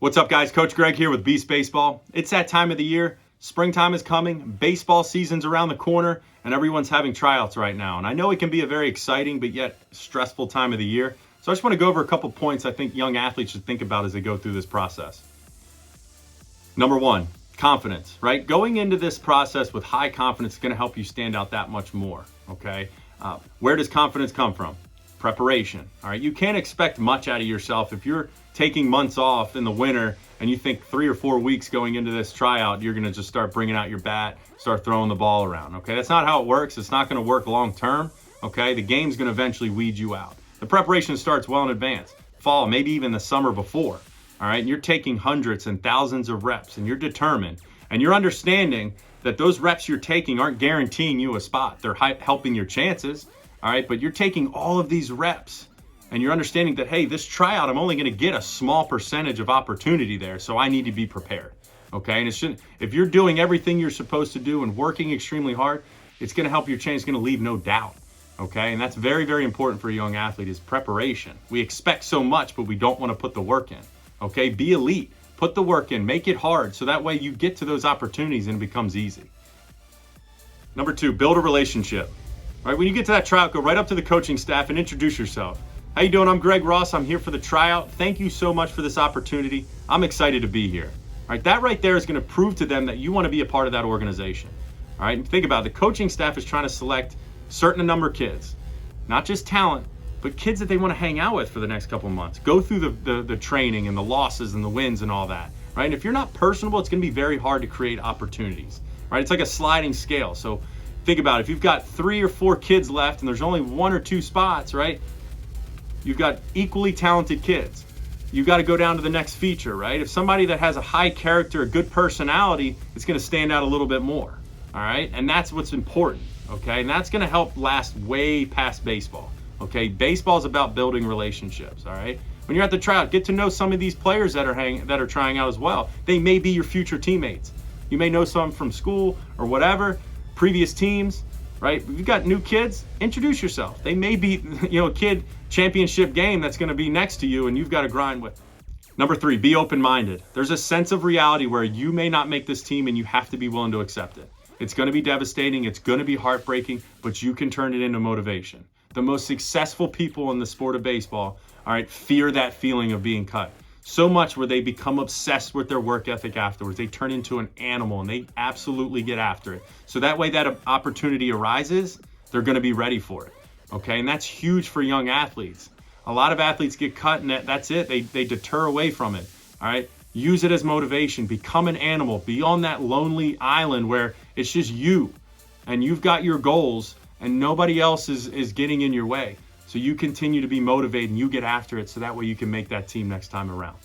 What's up, guys? Coach Greg here with Beast Baseball. It's that time of the year. Springtime is coming, baseball season's around the corner, and everyone's having tryouts right now. And I know it can be a very exciting but yet stressful time of the year. So I just want to go over a couple points I think young athletes should think about as they go through this process. Number one, confidence, right? Going into this process with high confidence is going to help you stand out that much more, okay? Where does confidence come from? Preparation, all right? You can't expect much out of yourself if you're taking months off in the winter and you think 3 or 4 weeks going into this tryout, you're going to just start bringing out your bat, start throwing the ball around, okay? That's not how it works. It's not going to work long term, okay? The game's going to eventually weed you out. The preparation starts well in advance, fall, maybe even the summer before, all right? And you're taking hundreds and thousands of reps and you're determined and you're understanding that those reps you're taking aren't guaranteeing you a spot. They're helping your chances, all right? But you're taking all of these reps and you're understanding that, hey, this tryout, I'm only going to get a small percentage of opportunity there, so I need to be prepared, okay? And it shouldn't, if you're doing everything you're supposed to do and working extremely hard, it's going to help your change. It's going to leave no doubt, okay? And that's very, very important for a young athlete is preparation. We expect so much, but we don't want to put the work in, okay? Be elite. Put the work in. Make it hard, so that way you get to those opportunities and it becomes easy. Number two, build a relationship. All right, when you get to that tryout, go right up to the coaching staff and introduce yourself. How you doing? I'm Greg Ross. I'm here for the tryout. Thank you so much for this opportunity. I'm excited to be here. All right, that right there is going to prove to them that you want to be a part of that organization. All right, and think about it. The coaching staff is trying to select a certain number of kids, not just talent, but kids that they want to hang out with for the next couple of months. Go through the training and the losses and the wins and all that, right? And if you're not personable, it's going to be very hard to create opportunities, right? It's like a sliding scale. So think about it. If you've got 3 or 4 kids left and there's only 1 or 2 spots, right? You've got equally talented kids. You've got to go down to the next feature, right? If somebody that has a high character, a good personality, it's going to stand out a little bit more, all right? And that's what's important, okay? And that's going to help last way past baseball, okay? Baseball is about building relationships, all right? When you're at the tryout, get to know some of these players that are trying out as well. They may be your future teammates. You may know some from school or whatever, previous teams, right? If you've got new kids, introduce yourself. They may be, a kid championship game that's going to be next to you and you've got to grind with. Number 3, be open-minded. There's a sense of reality where you may not make this team and you have to be willing to accept it. It's going to be devastating. It's going to be heartbreaking, but you can turn it into motivation. The most successful people in the sport of baseball, all right, fear that feeling of being cut. So much where they become obsessed with their work ethic afterwards. They turn into an animal and they absolutely get after it. So that way that opportunity arises, they're going to be ready for it. Okay, and that's huge for young athletes. A lot of athletes get cut and that's it. They deter away from it. All right, use it as motivation. Become an animal. Be on that lonely island where it's just you and you've got your goals and nobody else is getting in your way. So you continue to be motivated and you get after it so that way you can make that team next time around.